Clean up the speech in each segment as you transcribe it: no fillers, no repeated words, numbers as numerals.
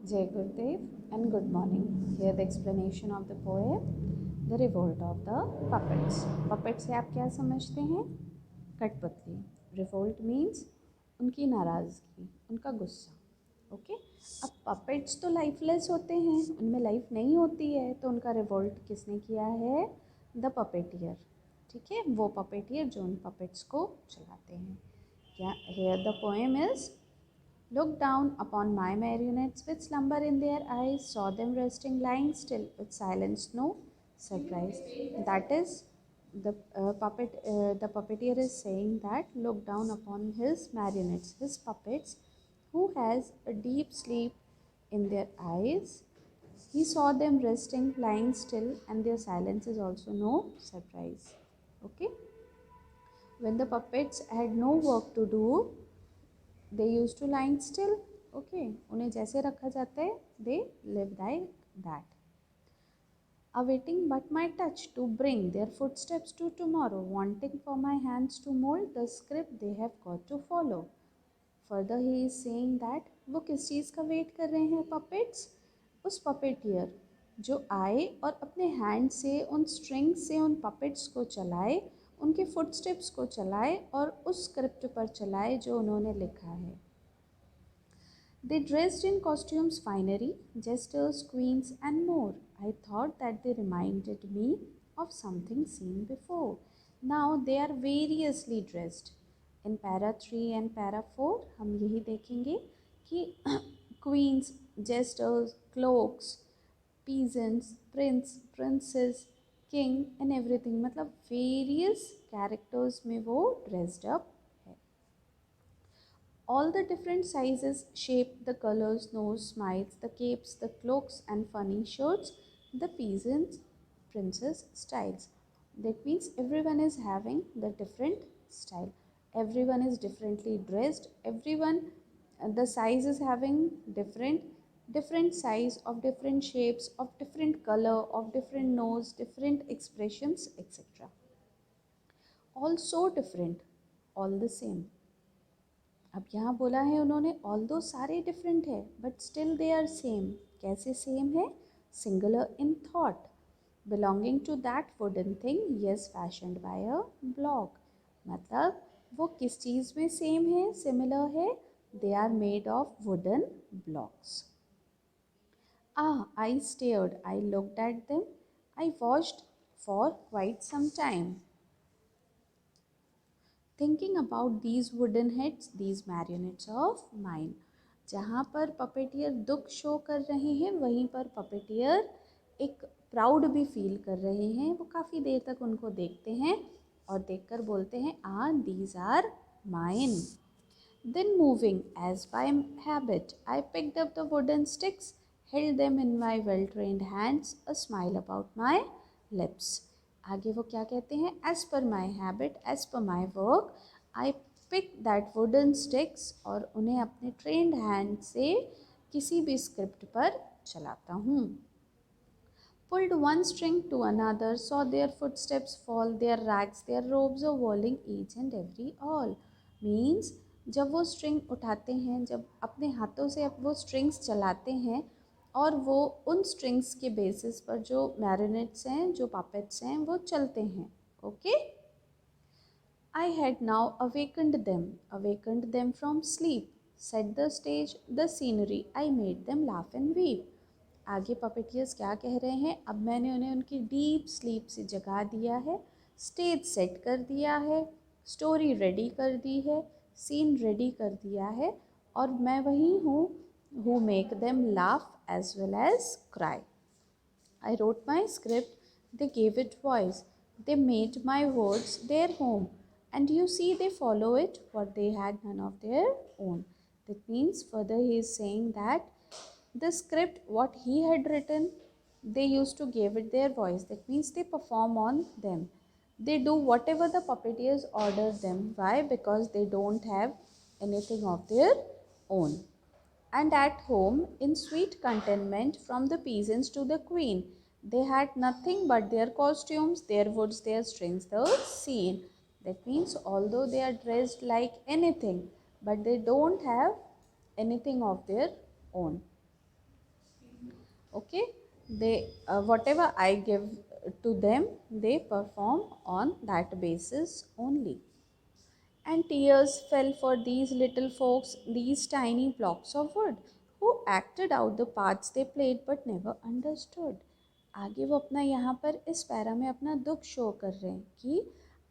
Jai Gurudev and good morning. Here the explanation of the poem The Revolt of the Puppets. Puppet से आप क्या समझते हैं? कठपुतली. Revolt means उनकी नाराज़गी, उनका गुस्सा. ओके अब पपेट्स तो लाइफलेस होते हैं, उनमें लाइफ नहीं होती है, तो उनका रिवोल्ट किसने किया है? The puppeteer. ठीक है, वो पपेटियर जो उन पपेट्स को चलाते हैं. क्या here the poem is Look down upon my marionettes with slumber in their eyes, saw them resting, lying still, with silence, no surprise. That is, the puppeteer is saying that look down upon his marionettes, his puppets, who has a deep sleep in their eyes. He saw them resting, lying still, and their silence is also no surprise. Okay? When the puppets had no work to do, they used to lying still. Okay, उन्हें जैसे रखा जाता है, they live like that, awaiting but my touch to bring their footsteps to tomorrow, wanting for my hands to mold the script they have got to follow. Further he is saying that वो किस चीज़ का wait कर रहे हैं puppets? उस puppeteer जो आए और अपने हैंड से उन स्ट्रिंग्स से उन पपेट्स को चलाए, उनके फुटस्टेप्स को चलाए और उस स्क्रिप्ट पर चलाए जो उन्होंने लिखा है. They dressed in costumes, finery, jesters, queens, and more. I thought that they reminded me of something seen before. Now they are variously dressed. In para 3 and para 4 हम यही देखेंगे कि queens, jesters, cloaks, peasants, prince, princess, king and everything, मतलब various characters में वो dressed up है. All the different sizes, shape, the colors, nose, smiles, the capes, the cloaks and funny shirts, the peasants, princess styles. That means everyone is having the different style. Everyone is differently dressed. Everyone, the size is having different size of different shapes, of different color, of different nose, different expressions, etc. All so different, all the same. अब यहाँ बोला है उन्होंने all दो सारे different है but still they are same. कैसे same है? Singular in thought, belonging to that wooden thing yes fashioned by a block. मतलब वो किस चीज़ में सेम है, सिमिलर है? They are made of wooden blocks. I stared, I looked at them, I watched for quite some time, thinking about these wooden heads, these marionettes of mine. जहाँ पर puppeteer दुख शो कर रहे हैं, वहीं पर पपेटियर एक प्राउड भी फील कर रहे हैं. वो काफ़ी देर तक उनको देखते हैं और देखकर बोलते हैं these are mine. Then moving as by habit, I picked up the wooden sticks, held them in my well-trained hands, a smile about my lips. आगे वो क्या कहते हैं? As per my habit, as per my work, I picked that wooden sticks और उन्हें अपने trained hand से किसी भी script पर चलाता हूँ. Pulled one string to another, saw their footsteps fall, their rags, their robes of whirling each and every all. Means जब वो स्ट्रिंग उठाते हैं, जब अपने हाथों से अब वो स्ट्रिंग्स चलाते हैं और वो उन स्ट्रिंग्स के बेसिस पर जो मैरिनेट्स हैं, जो पपेट्स हैं, वो चलते हैं. Okay. I had now awakened them from sleep, set the stage, the scenery, I made them laugh and weep. आगे पपेटियर्स क्या कह रहे हैं? अब मैंने उन्हें उनकी डीप स्लीप से जगा दिया है, स्टेज सेट कर दिया है, स्टोरी रेडी कर दी है, सीन रेडी कर दिया है और मैं वही हूँ who make them laugh as well as cry. I wrote my script, they gave it voice, they made my words their home, and you see they follow it, what they had none of their own. That means further he is saying that the script what he had written, they used to give it their voice. That means they perform on them. They do whatever the puppeteers order them. Why? Because they don't have anything of their own. And at home, in sweet contentment, from the peasants to the queen, they had nothing but their costumes, their woods, their strings, the scene. That means although they are dressed like anything, but they don't have anything of their own. Okay, they whatever I give to them, they perform on that basis only. And tears fell for these little folks, these tiny blocks of wood, who acted out the parts they played but never understood. आगे वो अपना यहाँ पर इस para में अपना दुख show कर रहे हैं कि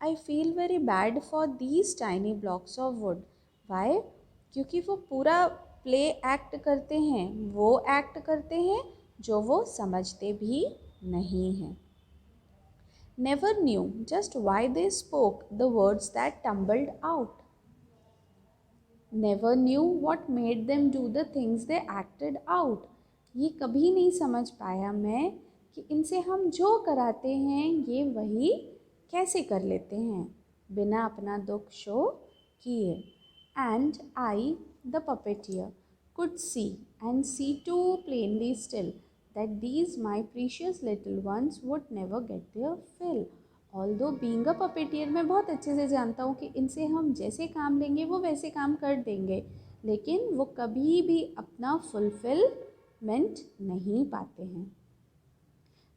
I feel very bad for these tiny blocks of wood. Why? क्योंकि वो पूरा प्ले एक्ट करते हैं, वो एक्ट करते हैं जो वो समझते भी नहीं हैं। Never knew just why they spoke the words that tumbled out. Never knew what made them do the things they acted out. ये कभी नहीं समझ पाया मैं कि इनसे हम जो कराते हैं ये वही कैसे कर लेते हैं बिना अपना दुख शो किए। And I, the puppeteer, could see and see too plainly still that these my precious little ones would never get their fill. Although being a puppeteer मैं बहुत अच्छे से जानता हूँ कि इनसे हम जैसे काम लेंगे वो वैसे काम कर देंगे, लेकिन वो कभी भी अपना फुलफिलमेंट नहीं पाते हैं।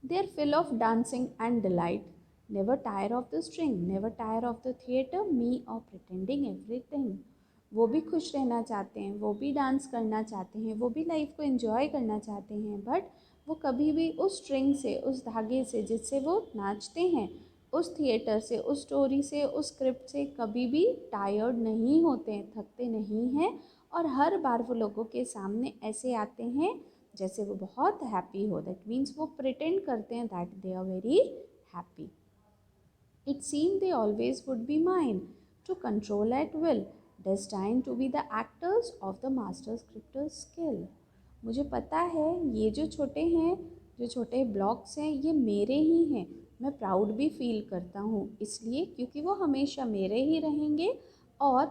They are full of dancing and delight, never tire of the string, never tire of the theatre, me or pretending everything. वो भी खुश रहना चाहते हैं, वो भी डांस करना चाहते हैं, वो भी लाइफ को एंजॉय करना चाहते हैं, बट वो कभी भी उस स्ट्रिंग से, उस धागे से जिससे वो नाचते हैं, उस थिएटर से, उस स्टोरी से, उस स्क्रिप्ट से कभी भी टायर्ड नहीं होते हैं, थकते नहीं हैं। और हर बार वो लोगों के सामने ऐसे आते हैं जैसे वो बहुत हैप्पी हो। दैट मीन्स वो प्रिटेंड करते हैं that they are very happy. It seem they always would be mine to control at will, destined to be the actors of the master scripter's skill. मुझे पता है ये जो छोटे हैं, जो छोटे ब्लॉक्स हैं, ये मेरे ही हैं। मैं प्राउड भी फील करता हूँ इसलिए क्योंकि वो हमेशा मेरे ही रहेंगे। और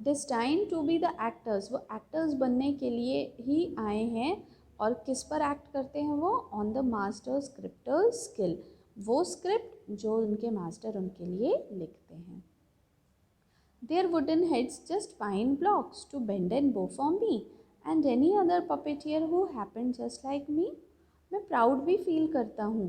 destined to be the actors, वो एक्टर्स बनने के लिए ही आए हैं। और किस पर एक्ट करते हैं वो? On the master scripture skill, वो स्क्रिप्ट जो उनके मास्टर उनके लिए लिखते हैं। Their wooden heads just pine blocks to bend and bow for me and any other puppeteer who happened just like me. मैं प्राउड भी फील करता हूँ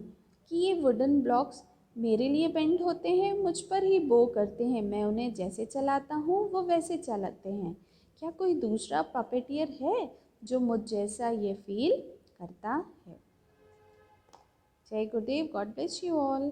कि ये वुडन ब्लॉक्स मेरे लिए बेंड होते हैं, मुझ पर ही बो करते हैं, मैं उन्हें जैसे चलाता हूँ वो वैसे चलाते हैं। क्या कोई दूसरा पपेटियर है जो मुझ जैसा ये फील करता है? जय गुरुदेव, गॉड ब्लेस यू ऑल।